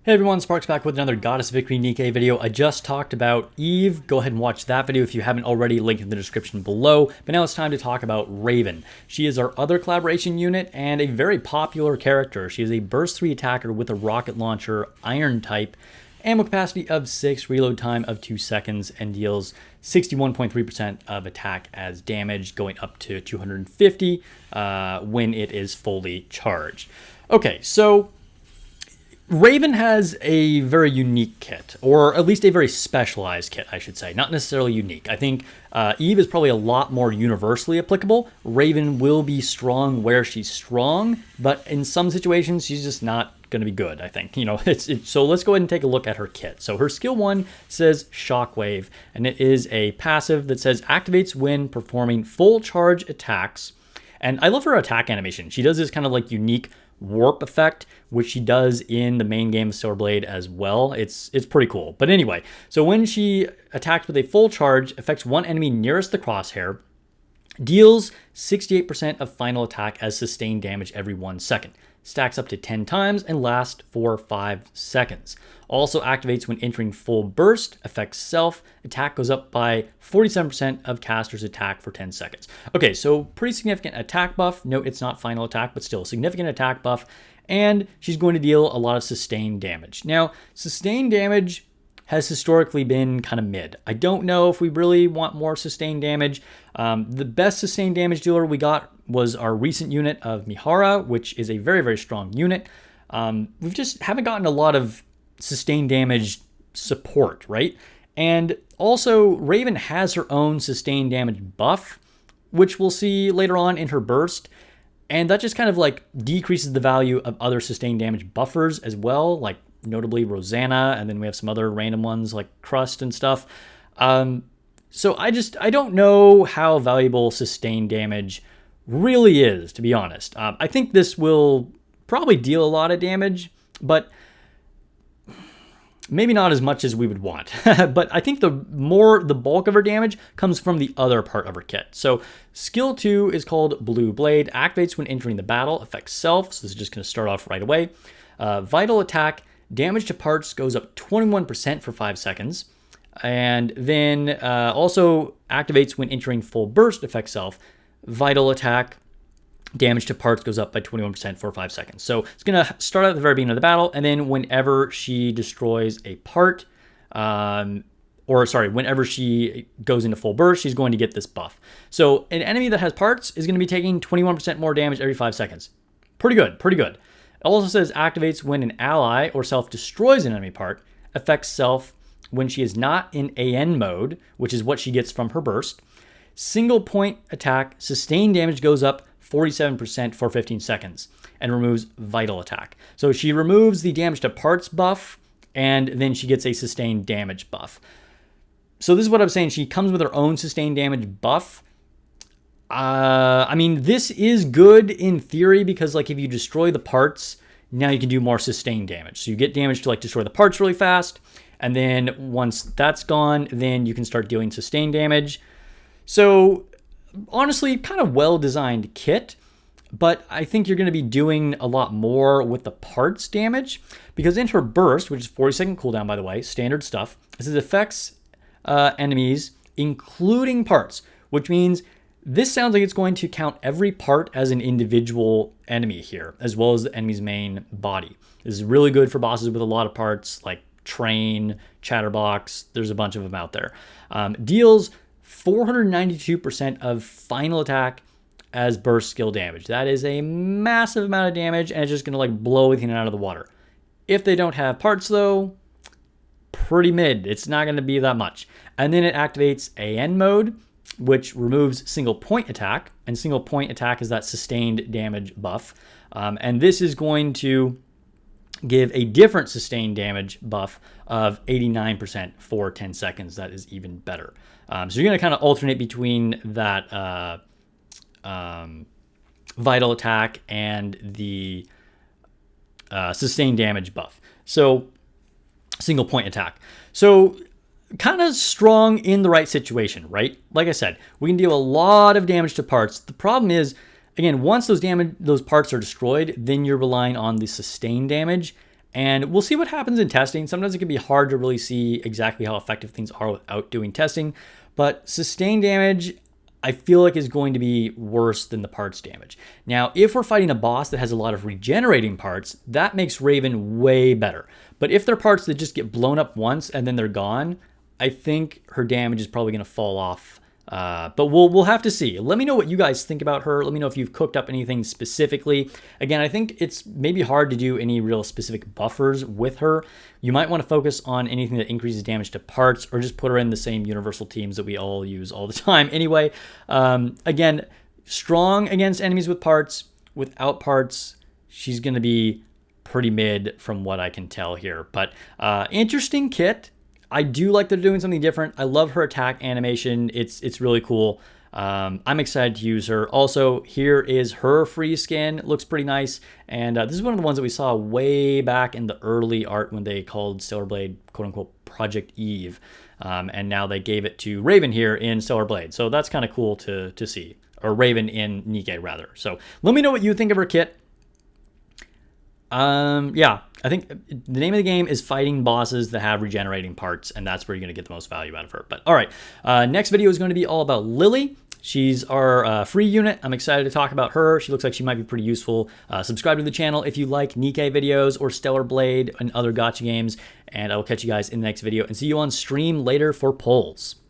Hey everyone, Sparks back with another Goddess Victory Nikke video. I just talked about Eve. Go ahead and watch that video if you haven't already, linked in the description below. But now it's time to talk about Raven. She is our other collaboration unit and a very popular character. She is a burst 3 attacker with a rocket launcher, iron type, ammo capacity of 6, reload time of 2 seconds, and deals 61.3% of attack as damage, going up to 250 when it is fully charged. Okay, so Raven has a very unique kit, or at least a very specialized kit, I should say. Not necessarily unique. I think Eve is probably a lot more universally applicable. Raven will be strong where she's strong, but in some situations, she's just not going to be good, I think. So let's go ahead and take a look at her kit. So her skill 1 says Shockwave, and it is a passive that says activates when performing full charge attacks. And I love her attack animation. She does this kind of like unique warp effect, which she does in the main game of Silver Blade as well. It's pretty cool. But anyway, so when she attacks with a full charge, affects one enemy nearest the crosshair, deals 68% of final attack as sustained damage every 1 second. Stacks up to 10 times and lasts for 5 seconds. Also activates when entering full burst, affects self. Attack goes up by 47% of caster's attack for 10 seconds. Okay, so pretty significant attack buff. Note it's not final attack, but still significant attack buff. And she's going to deal a lot of sustained damage. Now, sustained damage has historically been kind of mid. I don't know if we really want more sustained damage. The best sustained damage dealer we got was our recent unit of Mihara, which is a very, very strong unit. We just haven't gotten a lot of sustained damage support, right? And also, Raven has her own sustained damage buff, which we'll see later on in her burst. And that just kind of like decreases the value of other sustained damage buffers as well, like notably Rosanna, and then we have some other random ones like Crust and stuff. So I don't know how valuable sustained damage really is, to be honest. I think this will probably deal a lot of damage, but maybe not as much as we would want. But I think the bulk of her damage comes from the other part of her kit. So skill 2 is called Blue Blade, activates when entering the battle, affects self, so this is just going to start off right away. Vital attack, damage to parts goes up 21% for 5 seconds. And then also activates when entering full burst, affects self. Vital attack, damage to parts goes up by 21% for 5 seconds. So it's going to start at the very beginning of the battle, and then whenever she destroys a part, whenever she goes into full burst, she's going to get this buff. So an enemy that has parts is going to be taking 21% more damage every 5 seconds. Pretty good, pretty good. It also says activates when an ally or self destroys an enemy part, affects self when she is not in AN mode, which is what she gets from her burst. Single point attack, sustained damage goes up 47% for 15 seconds and removes vital attack. So she removes the damage to parts buff, and then she gets a sustained damage buff. So this is what I'm saying. She comes with her own sustained damage buff. I mean, this is good in theory because like if you destroy the parts, now you can do more sustained damage. So you get damage to like destroy the parts really fast. And then once that's gone, then you can start dealing sustained damage. So honestly, kind of well-designed kit, but I think you're going to be doing a lot more with the parts damage because in her burst, which is 40-second cooldown, by the way, standard stuff, this affects enemies, including parts, which means this sounds like it's going to count every part as an individual enemy here, as well as the enemy's main body. This is really good for bosses with a lot of parts, like Train, Chatterbox. There's a bunch of them out there. Deals 492% of final attack as burst skill damage. That is a massive amount of damage, and it's just going to like blow everything out of the water. If they don't have parts, though, pretty mid. It's not going to be that much. And then it activates AN mode, which removes single point attack, and single point attack is that sustained damage buff. And this is going to give a different sustained damage buff of 89% for 10 seconds. That is even better. So you're going to kind of alternate between that vital attack and the sustained damage buff. So single point attack. So kind of strong in the right situation, right? Like I said, we can deal a lot of damage to parts. The problem is, again, once those parts are destroyed, then you're relying on the sustained damage, And we'll see what happens in testing. Sometimes it can be hard to really see exactly how effective things are without doing testing. But sustained damage, I feel like, is going to be worse than the parts damage. Now, if we're fighting a boss that has a lot of regenerating parts, that makes Raven way better. But if they're parts that just get blown up once and then they're gone, I think her damage is probably going to fall off. But we'll have to see. Let me know what you guys think about her. Let me know if you've cooked up anything specifically. Again, I think it's maybe hard to do any real specific buffers with her. You might want to focus on anything that increases damage to parts, or just put her in the same universal teams that we all use all the time anyway. Again, strong against enemies with parts. Without parts, she's going to be pretty mid from what I can tell here. But interesting kit. I do like they're doing something different. I love her attack animation. It's really cool. I'm excited to use her. Also, here is her free skin. It looks pretty nice. And this is one of the ones that we saw way back in the early art when they called Stellar Blade, quote unquote, Project Eve. And now they gave it to Raven here in Stellar Blade. So that's kind of cool to see. Or Raven in Nikke, rather. So let me know what you think of her kit. Yeah, I think the name of the game is fighting bosses that have regenerating parts, and that's where you're going to get the most value out of her. But all right, next video is going to be all about Lily. She's our free unit. I'm excited to talk about her. She looks like she might be pretty useful. Subscribe to the channel if you like Nikke videos or Stellar Blade and other gacha games, and I will catch you guys in the next video and see you on stream later for polls.